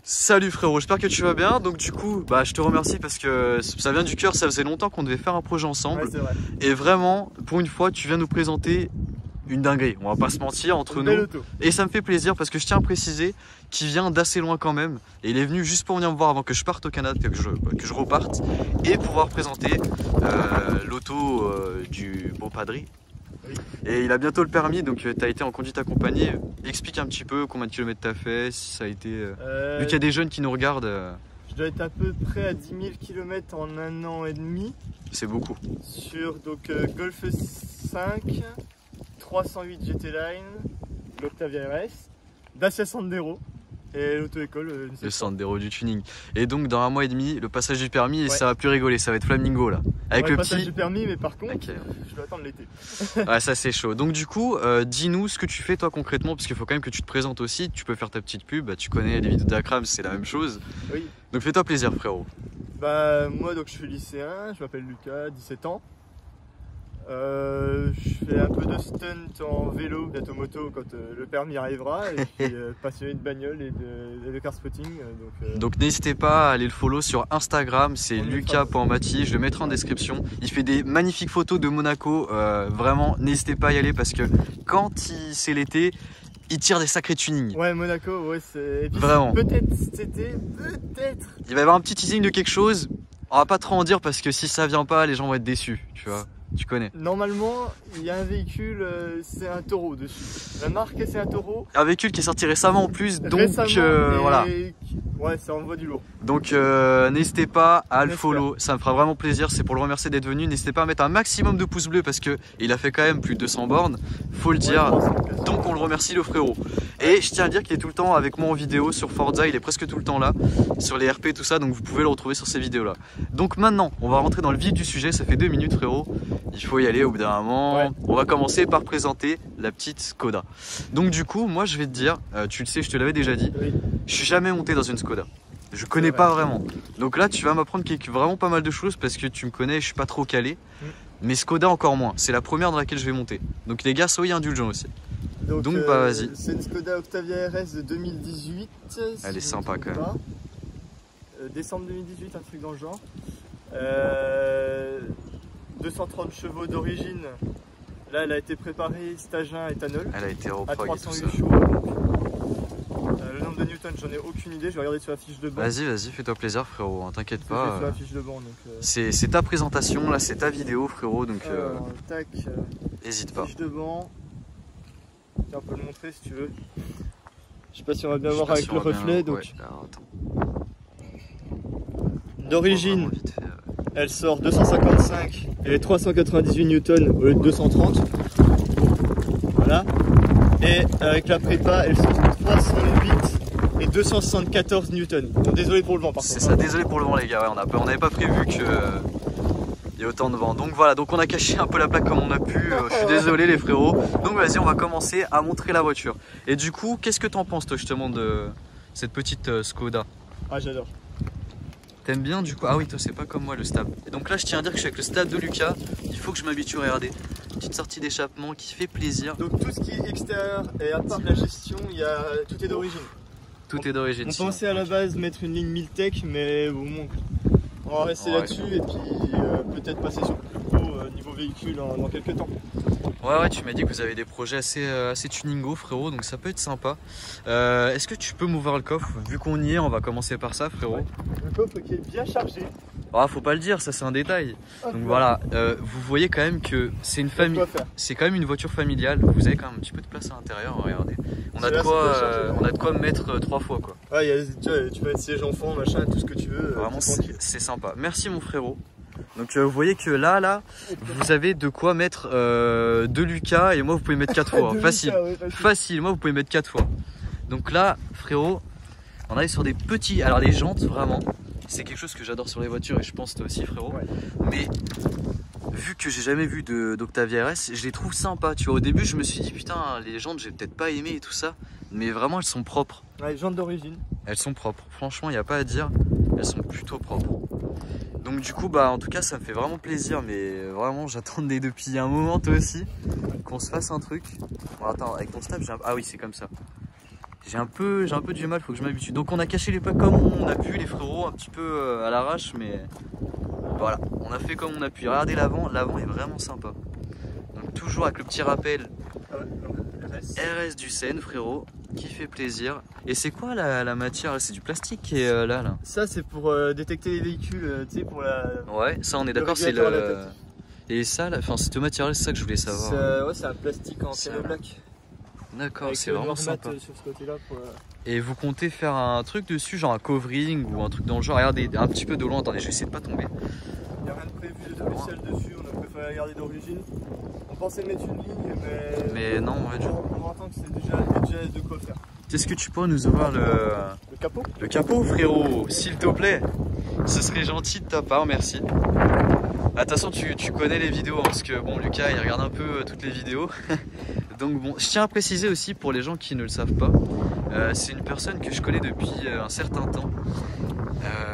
Salut frérot, j'espère que tu vas bien. Donc du coup, je te remercie parce que ça vient du cœur, ça faisait longtemps qu'on devait faire un projet ensemble. Ouais, c'est vrai. Et vraiment, pour une fois, tu viens nous présenter une dinguerie. On va pas se mentir entre nous. Et ça me fait plaisir parce que je tiens à préciser qu'il vient d'assez loin quand même. Et il est venu juste pour venir me voir avant que je parte au Canada, que je reparte. Et pouvoir présenter l'auto du beau padri. Oui. Et il a bientôt le permis, donc tu as été en conduite accompagnée. Explique un petit peu combien de kilomètres tu as fait, si ça a été... Vu qu'il y a des jeunes qui nous regardent... Je dois être à peu près à 10 000 km en 1 an et demi. C'est beaucoup. Sur Golf 5, 308 GT Line, l'Octavia RS, Dacia Sandero et l'auto-école. Le Sandero du tuning. Et donc dans 1 mois et demi, le passage du permis, et ouais. ça va plus rigoler, ça va être Flamingo là. Avec le passage petit... du permis, mais par contre, okay. Je dois attendre l'été. Ouais, ça c'est chaud. Donc du coup, dis-nous ce que tu fais toi concrètement, parce qu'il faut quand même que tu te présentes aussi. Tu peux faire ta petite pub, tu connais les vidéos d'Akram, c'est la même chose. Oui. Donc fais-toi plaisir frérot. Moi donc je suis lycéen, je m'appelle Lucas, 17 ans. Je fais un peu de stunt en vélo, bientôt moto quand le permis arrivera, et je suis passionné de bagnole et de car spotting. Donc n'hésitez pas à aller le follow sur Instagram, c'est lucas.mati, je le mettrai en description. Il fait des magnifiques photos de Monaco, vraiment n'hésitez pas à y aller parce que quand c'est l'été, il tire des sacrés tunings. Ouais, Monaco, ouais, c'est... Vraiment. Peut-être cet été, peut-être. Il va y avoir un petit teasing de quelque chose, on va pas trop en dire parce que si ça vient pas, les gens vont être déçus, tu vois. Tu connais. Normalement, il y a un véhicule, c'est un taureau dessus. La marque, c'est un taureau. Un véhicule qui est sorti récemment en plus, donc voilà. Ouais, ça envoie du lourd. Donc n'hésitez pas à le follow, ça me fera vraiment plaisir, c'est pour le remercier d'être venu. N'hésitez pas à mettre un maximum de pouces bleus parce que il a fait quand même plus de 200 bornes, faut le dire. Donc on le remercie le frérot. Et je tiens à dire qu'il est tout le temps avec moi en vidéo sur Forza, il est presque tout le temps là, sur les RP tout ça, donc vous pouvez le retrouver sur ces vidéos là. Donc maintenant, on va rentrer dans le vif du sujet, ça fait 2 minutes frérot. Il faut y aller au bout d'un moment. Ouais. On va commencer par présenter la petite Skoda. Donc du coup, moi je vais te dire, tu le sais, je te l'avais déjà dit, oui. Je suis jamais monté dans une Skoda. Je connais pas vraiment. Donc là, tu vas m'apprendre vraiment pas mal de choses parce que tu me connais, je suis pas trop calé. Mais Skoda encore moins. C'est la première dans laquelle je vais monter. Donc les gars, soyez indulgents aussi. Donc vas-y. C'est une Skoda Octavia RS de 2018. Elle est sympa quand même. Décembre 2018, un truc dans le genre. 230 chevaux d'origine. Là, elle a été préparée stage 1 éthanol. Elle a été reprog à 308 chevaux. Le nombre de newtons, j'en ai aucune idée. Je vais regarder sur la fiche de banc. Vas-y, fais-toi plaisir, frérot. T'inquiète pas. Sur la fiche de banc. C'est ta présentation, là, c'est ta vidéo, frérot. Donc, tac. N'hésite pas. Fiche de banc. Tiens, on peut le montrer si tu veux. Je sais pas si on va bien voir avec le reflet. Donc. Ouais, alors, attends. D'origine, elle sort 255 et 398 newtons au lieu de 230. Voilà. Et avec la prépa, elle sort 308 et 274 newtons. Bon, désolé pour le vent par contre. C'est ça, désolé pour le vent les gars, ouais, on n'avait pas prévu qu'il y ait autant de vent. Donc voilà, donc on a caché un peu la plaque comme on a pu. Je suis désolé les frérots. Donc vas-y, on va commencer à montrer la voiture. Et du coup, qu'est-ce que t'en penses toi justement de cette petite Skoda? Ah, j'adore. T'aimes bien du coup? Ah oui, toi c'est pas comme moi le stab. Et donc là je tiens à dire que je suis avec le stab de Lucas. Il faut que je m'habitue, regardez. Petite sortie d'échappement qui fait plaisir. Donc tout ce qui est extérieur et à part la gestion, tout est d'origine. Tout est d'origine. On pensait à la base mettre une ligne Miltech, mais bon, on va rester là-dessus et puis peut-être passer sur plus gros niveau véhicule dans quelques temps. Ouais, tu m'as dit que vous avez des projets assez tuningo frérot, donc ça peut être sympa. Est-ce que tu peux m'ouvrir le coffre? Vu qu'on y est, on va commencer par ça frérot. Ouais. Le coffre qui est bien chargé. Ah, faut pas le dire, ça c'est un détail. Donc voilà, vous voyez quand même que c'est une famille, c'est quand même une voiture familiale. Vous avez quand même un petit peu de place à l'intérieur, regardez. On a de quoi mettre 3 fois quoi. Ouais, tu peux mettre siège enfant, machin, tout ce que tu veux. Vraiment c'est sympa. Merci mon frérot. Donc vous voyez que là, vous avez de quoi mettre 2 Lucas et moi vous pouvez mettre 4 fois. Facile. Lucas, ouais, facile, moi vous pouvez mettre 4 fois. Donc là, frérot, on est sur des petits. Alors les jantes, vraiment, c'est quelque chose que j'adore sur les voitures et je pense toi aussi frérot. Ouais. Mais vu que j'ai jamais vu d'Octavia RS, je les trouve sympas. Tu vois, au début je me suis dit putain, les jantes j'ai peut-être pas aimé et tout ça. Mais vraiment elles sont propres. Ouais, les jantes d'origine. Elles sont propres. Franchement, il n'y a pas à dire. Elles sont plutôt propres. Donc du coup, en tout cas, ça me fait vraiment plaisir, mais vraiment, j'attendais depuis un moment, toi aussi, qu'on se fasse un truc. Bon, attends, avec ton stab, ah oui, c'est comme ça. J'ai un peu du mal, faut que je m'habitue. Donc on a caché les packs comme on a pu les frérots, un petit peu à l'arrache, mais voilà, on a fait comme on a pu. Regardez l'avant est vraiment sympa. Donc toujours avec le petit rappel RS du Seine frérot, qui fait plaisir. Et c'est quoi la matière? C'est du plastique qui est là. Ça c'est pour détecter les véhicules, tu sais, pour la... Ouais, ça on est d'accord, c'est le... Et ça, enfin cette matière, c'est ça que je voulais savoir. Ouais, c'est un plastique en piano black. D'accord, c'est vraiment sympa. Sur ce côté-là pour... Et vous comptez faire un truc dessus, genre un covering ou un truc dans le genre? Regardez un petit peu de loin, attendez, je vais essayer de pas tomber. Il n'y a rien de prévu de spécial dessus, on a préféré regarder d'origine. On pensait mettre une ligne, mais non, ouais, on entend que c'est déjà de quoi faire. Est-ce que tu pourrais nous ouvrir le capot? Le capot, frérot, s'il te plaît. Ce serait gentil de ta part, merci. Attention, tu connais les vidéos, hein, parce que bon, Lucas, il regarde un peu toutes les vidéos. Donc bon, je tiens à préciser aussi pour les gens qui ne le savent pas, c'est une personne que je connais depuis un certain temps.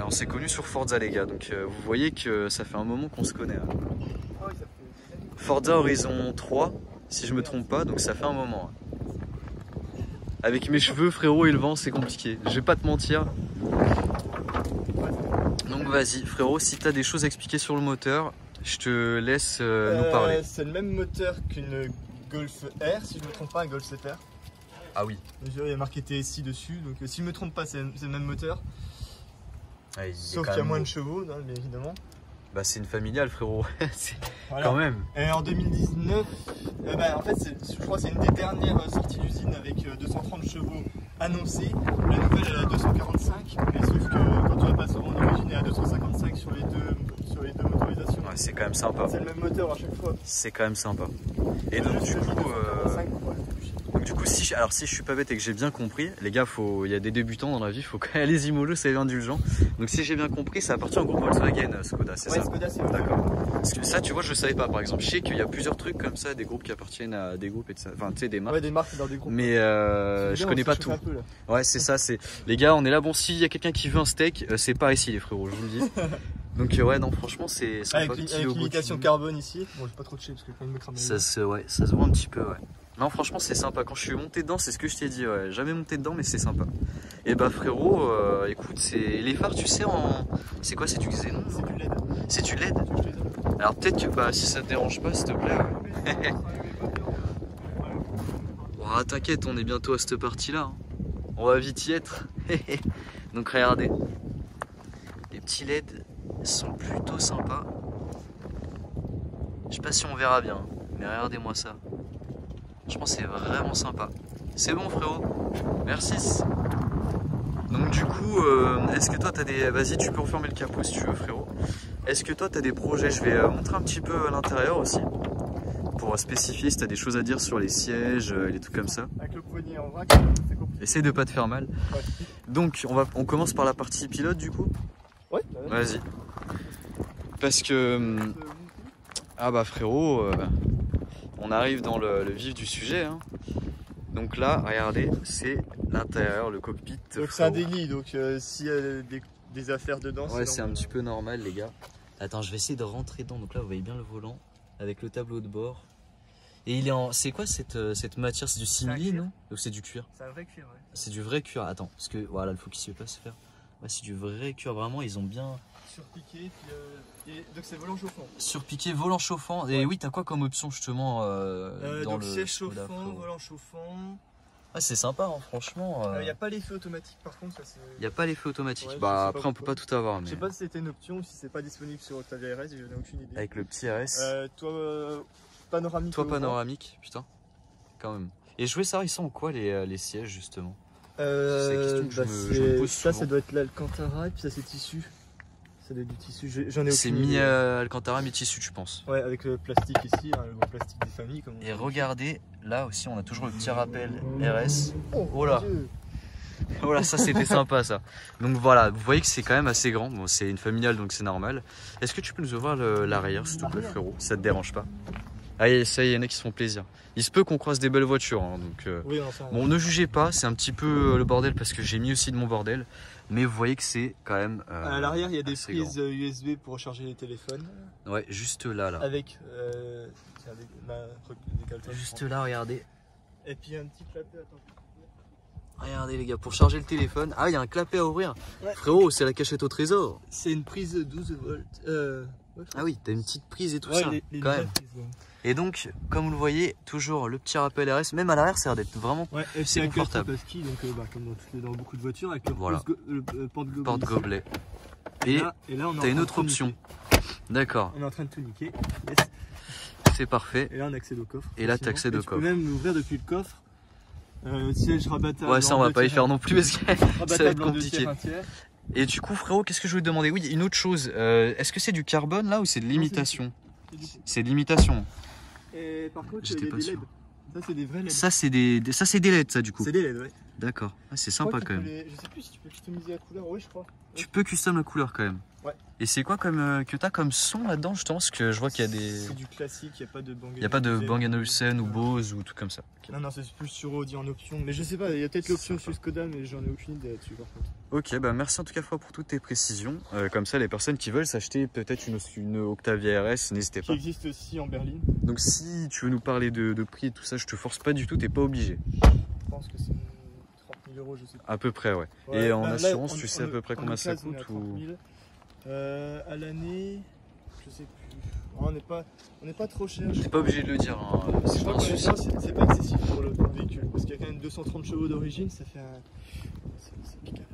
On s'est connus sur Forza les gars, donc vous voyez que ça fait un moment qu'on se connaît. Hein. Forza Horizon 3, si je me trompe pas, donc ça fait un moment. Hein. Avec mes cheveux frérot et le vent c'est compliqué, je vais pas te mentir. Donc vas-y frérot, si tu as des choses à expliquer sur le moteur, je te laisse nous parler. C'est le même moteur qu'une Golf R, si je ne me trompe pas, un Golf 7R. Ah oui. Il y a marqué TSI dessus, donc si je ne me trompe pas, c'est le même moteur. Ah, sauf qu'il y a moins de chevaux, hein, évidemment. Bah c'est une familiale frérot, voilà. Quand même. Et en 2019, en fait je crois que c'est une des dernières sorties d'usine avec 230 chevaux annoncés. La nouvelle elle est à 245, mais sauf que quand on va passer en origine elle est à 255 sur les deux motorisations. Ouais, c'est quand même sympa. C'est le même moteur à chaque fois. C'est quand même sympa. Et donc du coup, si je suis pas bête et que j'ai bien compris, les gars, il y a des débutants dans la vie, il faut quand même les mollo, c'est indulgent. Donc si j'ai bien compris, ça appartient au groupe Volkswagen, Skoda, c'est ça? Skoda, c'est d'accord. Parce que ça, tu vois, je savais pas. Par exemple, je sais qu'il y a plusieurs trucs comme ça, des groupes qui appartiennent à des groupes et ça. Enfin, tu sais, des marques. Ouais, des marques dans des groupes. Mais je connais pas tout. Ouais, c'est ça. Les gars, on est là. Bon, s'il y a quelqu'un qui veut un steak, c'est pas ici, les frérots, je vous le dis. Donc ouais, non, franchement, c'est avec l'imitation carbone ici. Bon, j'ai pas trop touché parce que quand même me crame. Ça se voit un petit peu, ouais. Non, franchement, c'est sympa. Quand je suis monté dedans, c'est ce que je t'ai dit. Ouais. Jamais monté dedans, mais c'est sympa. Et bah, frérot, écoute, les phares, tu sais, c'est quoi? C'est du xénon? C'est du LED. C'est du LED? Alors, peut-être que si ça te dérange pas, s'il te plaît. Ouais. Bon, t'inquiète, on est bientôt à cette partie-là. Hein. On va vite y être. Donc, regardez. Les petits LED sont plutôt sympas. Je sais pas si on verra bien, mais regardez-moi ça. Je pense que c'est vraiment sympa. C'est bon frérot, merci. Donc du coup, est-ce que toi t'as des... Vas-y, tu peux refermer le capot si tu veux frérot. Est-ce que toi t'as des projets? Je vais montrer un petit peu à l'intérieur aussi. Pour spécifier si t'as des choses à dire sur les sièges, les trucs comme ça. Avec le poignet en vrac, c'est compliqué. Essaye de pas te faire mal. Ouais. Donc on commence par la partie pilote du coup. Ouais. Vas-y. Parce que... Ah bah frérot... On arrive dans le vif du sujet. Hein. Donc là, regardez, c'est l'intérieur, le cockpit. Donc c'est un délit, donc s'il y a des affaires dedans... Ouais, c'est un petit peu normal les gars. Attends, je vais essayer de rentrer dedans. Donc là, vous voyez bien le volant avec le tableau de bord. Et il est en... C'est quoi cette matière? C'est du simili, non? Ou c'est du cuir? C'est un vrai cuir, ouais. C'est du vrai cuir. Attends, parce que voilà, le focus ne peut pas se faire. Ouais, c'est du vrai cuir, vraiment, ils ont bien... Surpiqué, puis donc c'est volant chauffant. Surpiqué, volant chauffant. Et oui, t'as quoi comme option justement dans donc le siège chauffant, volant chauffant. Ah, c'est sympa, hein, franchement. Il n'y a pas l'effet automatique par contre. Il n'y a pas l'effet automatique. Ouais, bah après, on peut pas tout avoir. Mais... Je sais pas si c'était une option ou si c'est pas disponible sur Octavia RS, je n'ai aucune idée. Avec le petit RS. Toi, panoramique. Toi, panoramique, putain. Quand même. Et je voulais savoir, ils sont en quoi les sièges justement? C'est la question que je me pose souvent. Ça doit être l'Alcantara et puis ça c'est tissu. Ça doit être du tissu, j'en ai aucune idée. C'est mi-Alcantara, mi-tissu, tu penses? Ouais, avec le plastique ici, hein, le gros plastique des familles. Comme et regardez, là aussi on a toujours le petit rappel RS. Oh là! Voilà, ça c'était sympa ça. Donc voilà, vous voyez que c'est quand même assez grand. Bon, c'est une familiale donc c'est normal. Est-ce que tu peux nous ouvrir l'arrière s'il te plaît frérot, si ça te dérange pas? Ah ça y est, il y en a qui se font plaisir. Il se peut qu'on croise des belles voitures, hein, donc oui, enfin, bon, ne jugez pas, c'est un petit peu le bordel parce que j'ai mis aussi de mon bordel. Mais vous voyez que c'est quand même à l'arrière, il y a des prises grand. USB pour recharger les téléphones. Ouais, juste là. Avec juste là, regardez. Et puis un petit clapet, attends. Regardez les gars, pour charger le téléphone. Ah, il y a un clapet à ouvrir. Ouais. Frérot, c'est la cachette au trésor. C'est une prise 12 volts. Ouais, Ah oui, t'as une petite prise et tout ouais, ça, les quand même. prises, ouais. Et donc, comme vous le voyez, toujours le petit rappel RS. Même à l'arrière, ça a l'air d'être vraiment Ouais, et c'est confortable. Ski, donc comme dans beaucoup de voitures, avec le Voilà. porte-gobelet. Porte-gobelet. Et là, on est t'as en une train autre de tout option. niquer. D'accord, On est en train de tout niquer. Yes. c'est parfait. Et là, on accède au coffre. Et là, facilement. t'accèdes au Tu peux coffre. même l'ouvrir depuis le coffre. Siège rabattable. Ouais, ça on va pas y faire non plus parce que ça va être Rabattable en 2 compliqué. tiers, 1 tiers. Et du coup, frérot, qu'est-ce que je voulais te demander? Oui, une autre chose. Est-ce que c'est du carbone là ou c'est de l'imitation? C'est de l'imitation. Et par contre, J'étais il y a pas des sûr. LED. Ça, c'est des vrais LED. Ça, c'est des LED, ça, du coup. C'est des LED, ouais. D'accord. Ah, c'est Je crois sympa que tu quand peux même. Je sais plus si tu peux customiser la couleur. Oui, je crois. Tu peux custom la couleur quand même. Ouais. Et c'est quoi comme que t'as comme son là-dedans justement? Parce que je vois qu'il y a des. C'est du classique, il n'y a pas de Bang Il n'y a pas de Bang & Olufsen ou Bose ou tout comme ça. Non, non, c'est plus sur Audi en option. Mais je sais pas, il y a peut-être l'option sur Skoda, mais j'en ai aucune idée là-dessus par contre. Ok, bah merci en tout cas Froid pour toutes tes précisions. Comme ça, les personnes qui veulent s'acheter peut-être une Octavia RS, n'hésitez Qui pas. existe aussi en berline. Donc si tu veux nous parler de prix et tout ça, je te force pas du tout, t'es pas obligé. Je pense que c'est 30 000 euros, je sais pas. À peu près, ouais. Ouais, et en bah, là, assurance, on- tu sais on- à peu près en combien ça occasion, on est coûte à 30 ou... 000. À l'année, je sais plus. Oh, on n'est pas trop cher. T'es pas obligé de le dire, hein. Je C'est pas crois un que souci. c'est pas excessif pour le véhicule. Parce qu'il y a quand même 230 chevaux d'origine, ça fait un. C'est carré.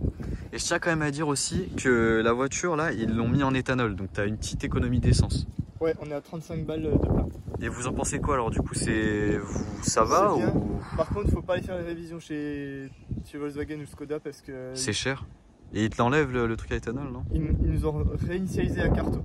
Et je tiens quand même à dire aussi que la voiture là, ils l'ont mis en éthanol, donc t'as une petite économie d'essence. Ouais, on est à 35 balles de plein. Et vous en pensez quoi alors du coup ça va C'est bien. ou Par contre, faut pas aller faire les révisions chez Volkswagen ou Skoda parce que c'est cher? Et ils te l'enlèvent le truc à éthanol, non? ils nous ont réinitialisé à carton.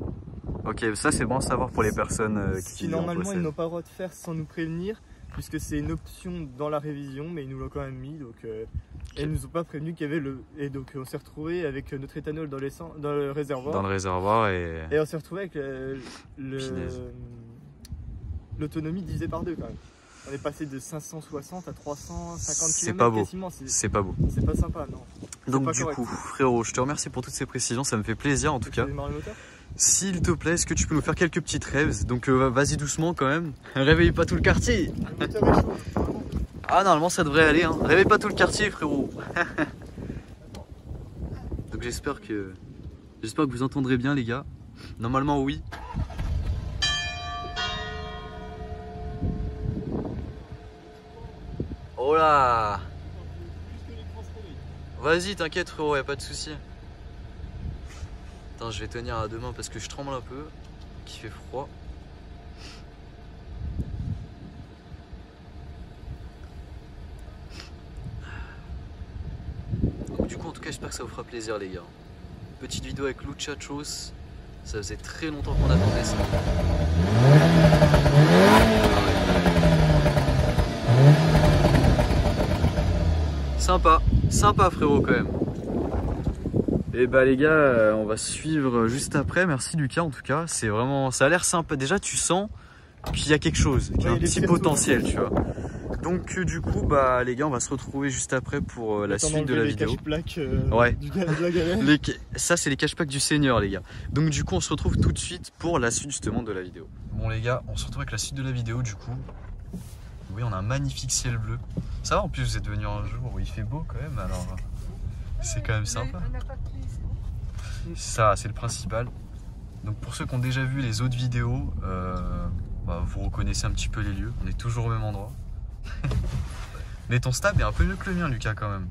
Ok, ça c'est bon à savoir pour les personnes Ce qui qui en normalement ils possèdent. n'ont pas le droit de faire sans nous prévenir, puisque c'est une option dans la révision, mais ils nous l'ont quand même mis. Donc, et ils nous ont pas prévenu qu'il y avait le. Et donc on s'est retrouvé avec notre éthanol dans le réservoir. Dans le réservoir et... Et on s'est retrouvé avec Punaise. l'autonomie divisée par 2 quand même. On est passé de 560 à 350 C'est km pas beau. quasiment. C'est pas beau. C'est pas sympa, non. Donc pas du correct. coup, frérot, je te remercie pour toutes ces précisions, ça me fait plaisir en tout Tu veux cas. démarrer le moteur ? S'il te plaît, est-ce que tu peux nous faire quelques petites rêves? Donc vas-y doucement quand même. Réveille pas tout le quartier. Le moteur est chaud. Ah normalement ça devrait aller, hein. Réveille pas tout le quartier frérot. Donc j'espère que vous entendrez bien les gars. Normalement oui. Oh là. Vas-y t'inquiète frérot, y a pas de souci. Attends, je vais tenir à deux mains parce que je tremble un peu, qu'il fait froid. Donc, du coup, en tout cas, j'espère que ça vous fera plaisir, les gars. Petite vidéo avec Luchachos. Ça faisait très longtemps qu'on attendait ça. Sympa, sympa frérot quand même. Et bah les gars, on va suivre juste après. Merci Lucas en tout cas. C'est vraiment, ça a l'air sympa. Déjà tu sens qu'il y a quelque chose, qu'il y a un petit potentiel, tu vois. Donc du coup, bah les gars, on va se retrouver juste après pour la suite de la vidéo. Cache-plaques, Ouais. de la galère. Ça c'est les cache-packs du Seigneur les gars. Donc du coup on se retrouve tout de suite pour la suite justement de la vidéo. Bon les gars, on se retrouve avec la suite de la vidéo du coup. Oui, on a un magnifique ciel bleu. Ça va, en plus vous êtes venu un jour où il fait beau quand même, alors c'est quand même sympa. On n'a pas pris, c'est bon. Ça c'est le principal. Donc pour ceux qui ont déjà vu les autres vidéos, bah, vous reconnaissez un petit peu les lieux. On est toujours au même endroit. Mais ton stab est un peu mieux que le mien Lucas quand même.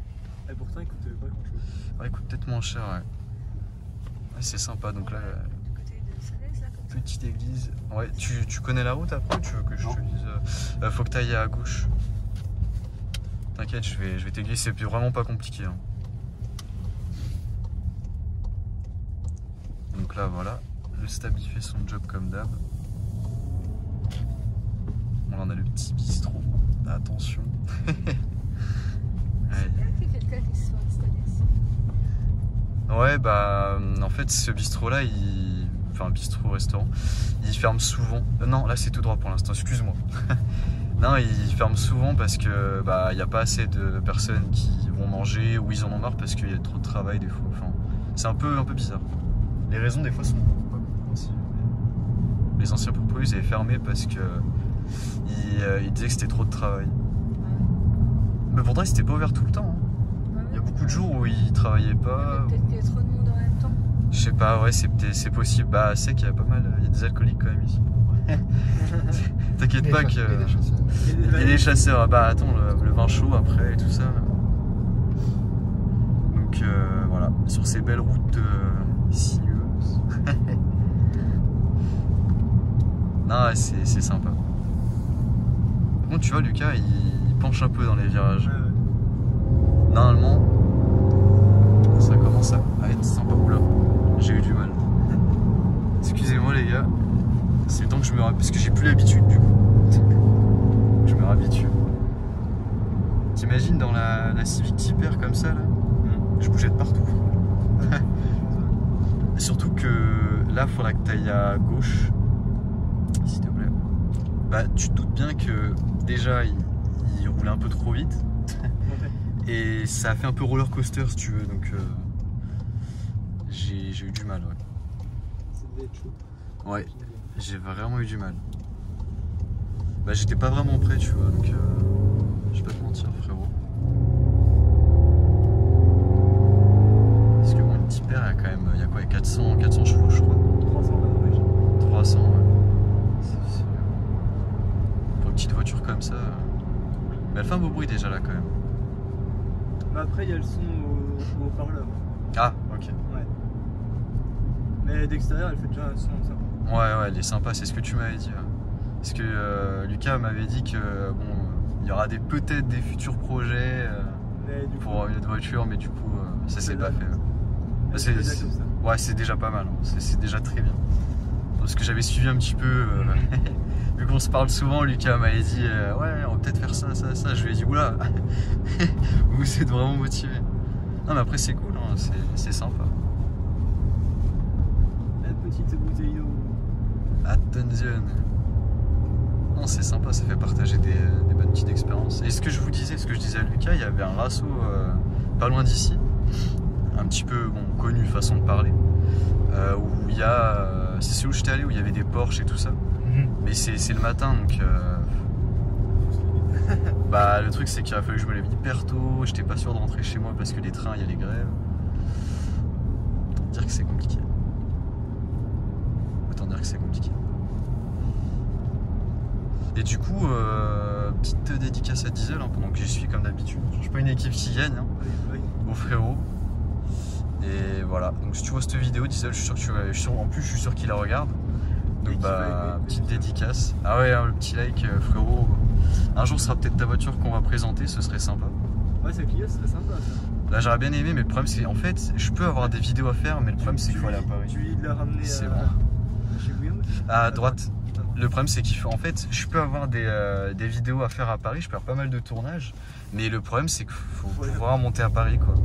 Et pourtant, il coûte pas grand chose. Ouais, il coûte peut-être moins cher, ouais. Ouais, c'est sympa, donc là, Du côté de Salès, là, comme ça. petite église. Ouais, tu connais la route après ou tu veux que je te dise faut que tu ailles à gauche. T'inquiète, je vais t'aiguiller, c'est vraiment pas compliqué. Hein. Donc là, voilà, le stab il fait son job comme d'hab. Bon, là, on a le petit bistrot. Attention. C'est bien qu'il y ait quelqu'un qui soit installé ici. Ouais, bah en fait ce bistrot là, enfin bistrot-restaurant, il ferme souvent. Non, là c'est tout droit pour l'instant, excuse-moi. Non, il ferme souvent parce que bah il n'y a pas assez de personnes qui vont manger ou ils en ont marre parce qu'il y a trop de travail des fois. Enfin, c'est un peu bizarre. Les raisons des fois sont pas compréhensibles. Les anciens propriétaires ils avaient fermé parce que ils disaient que c'était trop de travail. Mais pourtant ils s'étaient pas ouverts tout le temps. Hein. beaucoup de jours où ils travaillaient pas. Peut-être qu'il y a trop de monde en même temps. Je sais pas, ouais, c'est possible. Bah, c'est qu'il y a pas mal, il y a des alcooliques quand même ici. T'inquiète pas que. Il y a des chasseurs. Bah, attends, le vin chaud après et tout ça. Donc voilà, sur ces belles routes sinueuses. Non, ouais, c'est sympa. Par contre, tu vois, Lucas, il penche un peu dans les virages. Normalement, ça commence à être sympa. Oula, j'ai eu du mal. Excusez-moi les gars, c'est le temps que je me parce que j'ai plus l'habitude du coup. Je me réhabitue. T'imagines dans la Civic Type-R comme ça là, je bougeais de partout. Surtout que là, il faudra que tu ailles à gauche, s'il te plaît. Bah, tu te doutes bien que déjà il roulait un peu trop vite. Et ça a fait un peu roller coaster si tu veux, donc j'ai eu du mal, ouais. Ça devait être chaud. Ouais, j'ai vraiment eu du mal. Bah j'étais pas vraiment prêt, tu vois, donc je vais pas te mentir, frérot. Parce que bon, le Type-R, il y a quoi, 400 chevaux, je crois. 300 à l'origine. 300, ouais. Pour une petite voiture comme ça. Mais elle fait un beau bruit déjà là quand même. Mais après, il y a le son au haut-parleur. Ah, ok. Ouais. Mais d'extérieur, elle fait déjà un son sympa. Ouais, elle est sympa, c'est ce que tu m'avais dit. Ouais. Parce que Lucas m'avait dit que bon, il y aura peut-être des futurs projets pour une autre voiture, mais du coup, ça s'est pas fait. Ouais, c'est déjà pas mal, hein. C'est déjà très bien. Parce que j'avais suivi un petit peu, vu qu'on se parle souvent, Lucas m'avait dit ouais, on va peut-être faire ça. Je lui ai dit oula, vous êtes vraiment motivé. Non, mais après, c'est cool, hein. C'est sympa. La petite bouteille d'eau. Attention. Non, c'est sympa, ça fait partager des bonnes petites expériences. Et ce que je je disais à Lucas, il y avait un rasso pas loin d'ici, un petit peu bon, connu façon de parler, où il y a, c'est celui où j'étais allé, où il y avait des Porsche et tout ça. Mais c'est le matin, donc bah le truc c'est qu'il a fallu que je me lève hyper tôt, j'étais pas sûr de rentrer chez moi parce que les trains, il y a les grèves. Autant dire que c'est compliqué. Et du coup, petite dédicace à Diesel, hein, pendant que j'y suis comme d'habitude. Je suis pas une équipe qui gagne, hein, au frérot. Et voilà, donc si tu vois cette vidéo, Diesel, je suis sûr que en plus je suis sûr qu'il la regarde. Donc bah, petite dédicace. Ah ouais, hein, le petit like, frérot. Un jour ce sera peut-être ta voiture qu'on va présenter, ce serait sympa. Ouais, c'est Clio, ce serait sympa ça. Là j'aurais bien aimé, mais le problème c'est en fait, je peux avoir des vidéos à faire, mais le problème c'est qu'il faut aller à Paris. Tu lui l'as ramené chez Guillaume. À droite. Le problème c'est qu'il faut, en fait, je peux avoir des vidéos à faire à Paris, je peux faire pas mal de tournages, mais le problème c'est qu'il faut pouvoir monter à Paris, quoi.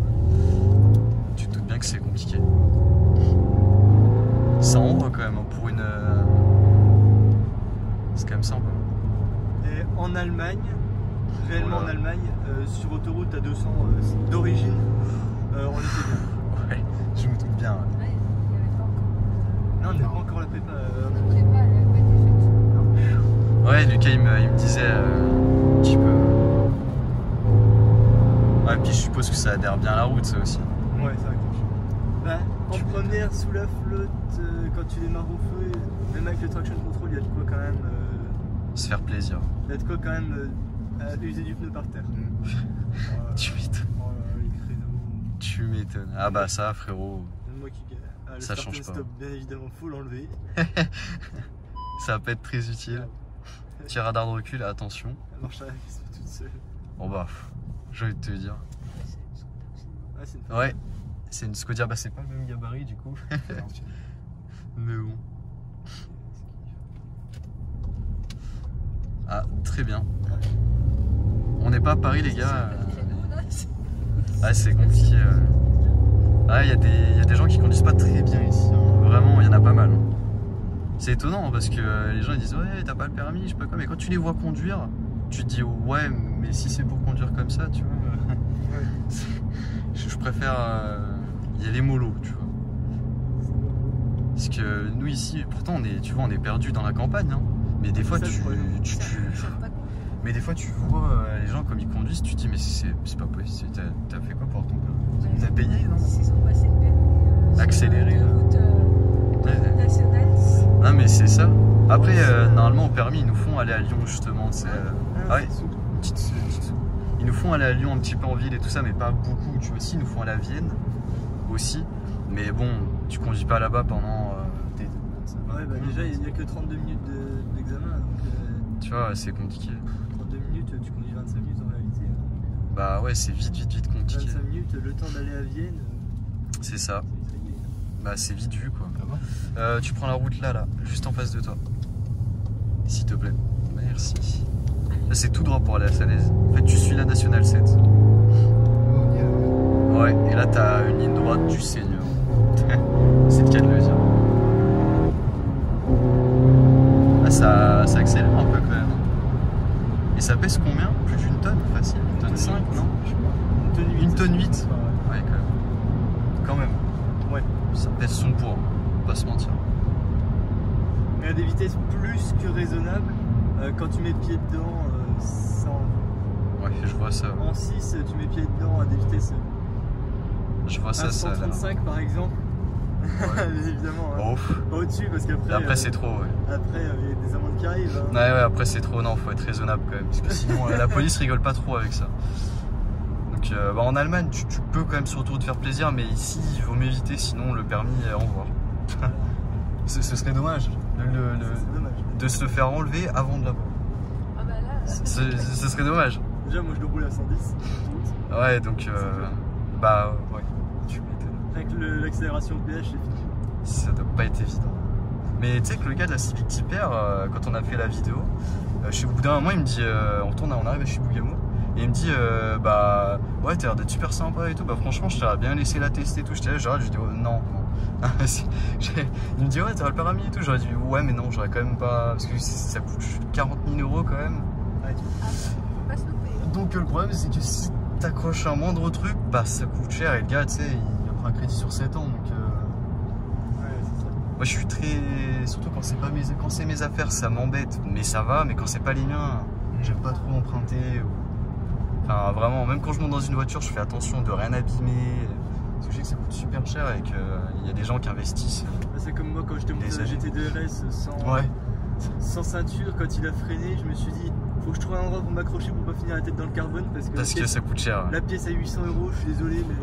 Tu te doutes bien que c'est compliqué. C'est en haut quand même, pour une... C'est quand même sympa. Et en Allemagne, réellement en Allemagne, sur autoroute à 200 d'origine, on était bien. Ouais, je me doute bien. Ouais. Ouais, il n'y avait pas encore. Non, on n'a pas encore la prépa. La prépa, elle n'a pas été faite. Ouais, Lucas il me disait un petit peu. Ouais, puis je suppose que ça adhère bien à la route, ça aussi. Ouais, c'est vrai que bah, en première, sous la flotte, quand tu démarres au feu, même avec le traction control, il y a de quoi quand même. Se faire plaisir. Il y a de quoi quand même user du pneu par terre. Tu m'étonnes. Oh là là, les créneaux. Tu m'étonnes. Ah bah ça, frérot. Même moi qui gagne. Le Ça start change and pas. stop, bien évidemment, faut l'enlever. Ça va pas être très utile. Petit radar de recul, attention. La marche arrière qui se fait toute seule. Bon bah, j'ai envie de te dire. Ah, c'est une Ouais, c'est une Skoda, bah c'est pas le même gabarit du coup. Mais bon. Ah, très bien. On n'est pas à Paris les gars. Ah, c'est compliqué. Ah, il y a des gens qui conduisent pas très bien ici. Hein. Vraiment, il y en a pas mal. Hein. C'est étonnant parce que les gens ils disent ouais, t'as pas le permis, je sais pas quoi, mais quand tu les vois conduire, tu te dis ouais, mais si c'est pour conduire comme ça, tu vois. Ouais. Je préfère y aller mollo, tu vois. Parce que nous ici, pourtant on est perdu dans la campagne, hein. Mais des fois C'est ça, tu le problème. Mais des fois tu vois les gens comme ils conduisent, tu te dis mais c'est pas possible, t'as fait quoi pour ton permis? T'as payé, non? Ils sont passés le permis. Accéléré, sur la route nationale. Ah mais c'est ça. Après normalement au permis ils nous font aller à Lyon justement. Petite ils nous font aller à Lyon un petit peu en ville et tout ça, mais pas beaucoup. Tu vois, aussi ils nous font aller à Vienne aussi. Mais bon, tu conduis pas là-bas pendant des... Ouais, bah déjà il n'y a que 32 minutes d'examen. Donc, tu vois, c'est compliqué. 32 minutes, tu conduis 25 minutes en réalité. Bah ouais, c'est vite compliqué. 25 minutes, le temps d'aller à Vienne. C'est ça. Bah c'est vite vu quoi. Ah bon, tu prends la route là, juste en face de toi. S'il te plaît. Merci. Là c'est tout droit pour aller à Salaise. En fait tu suis la nationale 7. Ouais, et là t'as une ligne droite du Seigneur. C'est le cas de le dire. Là ça accélère un peu quand même. Et ça pèse combien? Plus d'une tonne facile. Une tonne 5, non? Une tonne 8. Ouais quand même. Quand même. Ouais. Ça pèse son poids, pas se mentir. Mais à des vitesses plus que raisonnables, quand tu mets pied dedans, ça en... Ouais, je vois ça. En 6, tu mets pied dedans à des vitesses. Je vois ça, 135 par exemple. Ouais. Évidemment. Oh. Pas au-dessus parce qu'après. Après c'est trop, ouais. Après, il y a des amendes qui arrivent. Hein. Ouais, après c'est trop, non, faut être raisonnable quand même. Parce que sinon, la police rigole pas trop avec ça. Donc, bah, en Allemagne, tu peux quand même surtout te faire plaisir, mais ici, il vaut mieux éviter, sinon le permis, au revoir. Ce serait dommage, dommage de se le faire enlever avant de l'avoir. Ah bah là. Ce serait dommage. Déjà, moi je le roule à 110. Ouais, donc, bah, ouais, tu m'étonnes. Avec l'accélération de péage, c'est fini. Ça doit pas être évident. Mais tu sais que le gars de la Civic Type-R, quand on a fait la vidéo, au bout d'un moment, il me dit, on arrive chez Bougamo, et il me dit, bah, ouais, t'as l'air d'être super sympa et tout, bah, franchement, je t'aurais bien laissé la tester et tout. J'étais là, je lui dis, oh, non. Il me dit, ouais, t'as le permis et tout. J'aurais dit, ouais, mais non, j'aurais quand même pas, parce que ça coûte 40 000 € quand même. Ouais, Faut pas se louper. Donc, le problème, c'est que si t'accroches un moindre truc, bah, ça coûte cher, et le gars, tu sais, il prend un crédit sur 7 ans, donc. ouais, c'est ça. Moi je suis très... Surtout quand c'est mes affaires, ça m'embête. Mais ça va, mais quand c'est pas les miens, j'aime pas trop emprunter. Enfin vraiment, même quand je monte dans une voiture, je fais attention de rien abîmer. Parce que je sais que ça coûte super cher et qu'il y a des gens qui investissent. C'est comme moi quand j'étais monté à la GT2RS sans ceinture, quand il a freiné, je me suis dit, faut que je trouve un endroit pour m'accrocher pour pas finir la tête dans le carbone. Parce que ça coûte cher. La pièce à 800 €, je suis désolé, mais...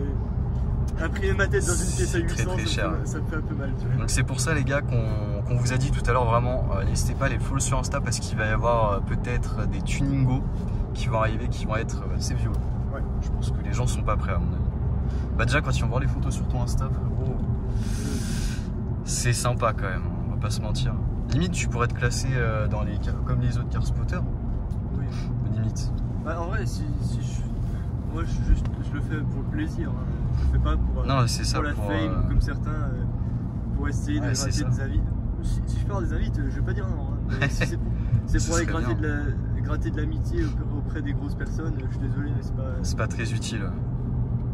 Imprimer ma tête dans une pièce à 800, très cher. Ça me fait un peu mal. Tu vois. Donc c'est pour ça les gars qu'on vous a dit tout à l'heure, vraiment, n'hésitez pas à les follow sur Insta parce qu'il va y avoir peut-être des tuningos qui vont arriver, qui vont être assez violents. Ouais. Je pense que les gens sont pas prêts à mon avis. Bah déjà quand ils vont voir les photos sur ton Insta, frérot, c'est sympa quand même, on va pas se mentir. Limite tu pourrais te classer comme les autres car spotters. Oui. Limite. Bah, en vrai, moi je le fais pour le plaisir. Hein. Je le fais pas pour, non, c'est ça, pour la fame, comme certains, pour essayer de gratter des invites. Si je pars des invites, je vais pas dire non. Hein. Si c'est pour aller gratter de l'amitié auprès des grosses personnes, je suis désolé, mais c'est pas... C'est pas très utile,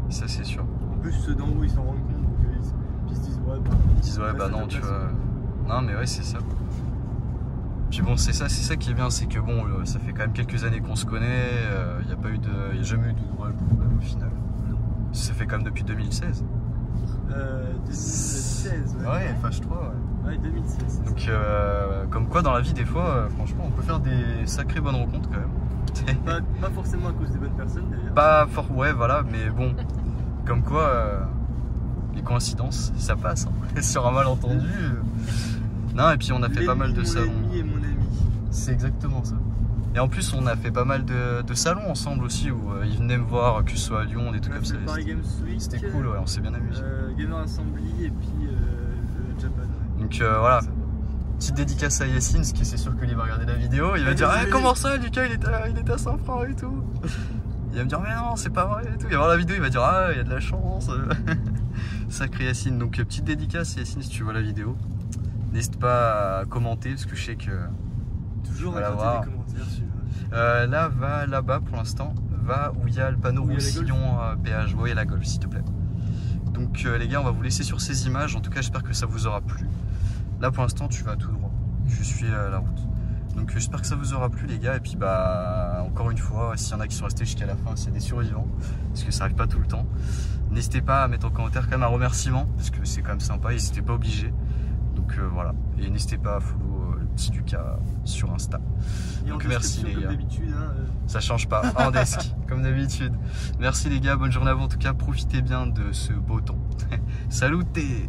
ça c'est sûr. En plus, ceux d'en haut, ils s'en rendent compte, donc ils se disent ouais, bah... Ils disent ouais, bah non, tu vois... Non, mais ouais, c'est ça. Puis bon, c'est ça qui est bien, c'est que bon, ça fait quand même quelques années qu'on se connaît, il n'y a jamais eu de drôle au final. Ça fait quand même depuis 2016. 2016, ouais. Ouais, FH3, ouais. Ouais, 2016. Donc, comme quoi dans la vie, des fois, franchement, on peut faire des sacrées bonnes rencontres quand même. Pas forcément à cause des bonnes personnes d'ailleurs. Pas fort, ouais, voilà, mais bon, comme quoi, les coïncidences, ça passe. Hein. Sur un malentendu. Non, et puis on a fait pas mal de salons. L'ennemi est mon ami. C'est exactement ça. Et en plus, on a fait pas mal de salons ensemble aussi où ils venaient me voir, que ce soit à Lyon, des trucs comme ça. Paris Games Week. C'était cool, ouais, on s'est bien amusé. Gamer Assembly et puis le Japan. Ouais. Donc voilà. Petite dédicace à Yacine, parce que c'est sûr qu'il va regarder la vidéo. Il va dire ah, comment ça, Lucas, il était à 100 francs et tout. Il va me dire mais non, c'est pas vrai et tout. Il va voir la vidéo, il va dire ah, il y a de la chance. Sacré Yacine. Donc petite dédicace Yacine si tu vois la vidéo. N'hésite pas à commenter parce que je sais que toujours à voir. Des commentaires sur... là, va là-bas pour l'instant. Va où il y a le panneau Roussillon péage. Oui, il y a la Golf, s'il te plaît. Donc les gars, on va vous laisser sur ces images. En tout cas, j'espère que ça vous aura plu. Là, pour l'instant, tu vas tout droit. Je suis à la route. Donc j'espère que ça vous aura plu, les gars. Et puis, bah, encore une fois, s'il y en a qui sont restés jusqu'à la fin, s'il y a des survivants, parce que ça arrive pas tout le temps, n'hésitez pas à mettre en commentaire quand même un remerciement, parce que c'est quand même sympa, ils n'étaient pas obligés. Donc voilà, et n'hésitez pas à follow le petit Lucas sur Insta. Et donc en merci les comme gars. d'habitude, hein, Ça change pas, en desk, comme d'habitude. Merci les gars, bonne journée à vous en tout cas, profitez bien de ce beau temps. Salutez.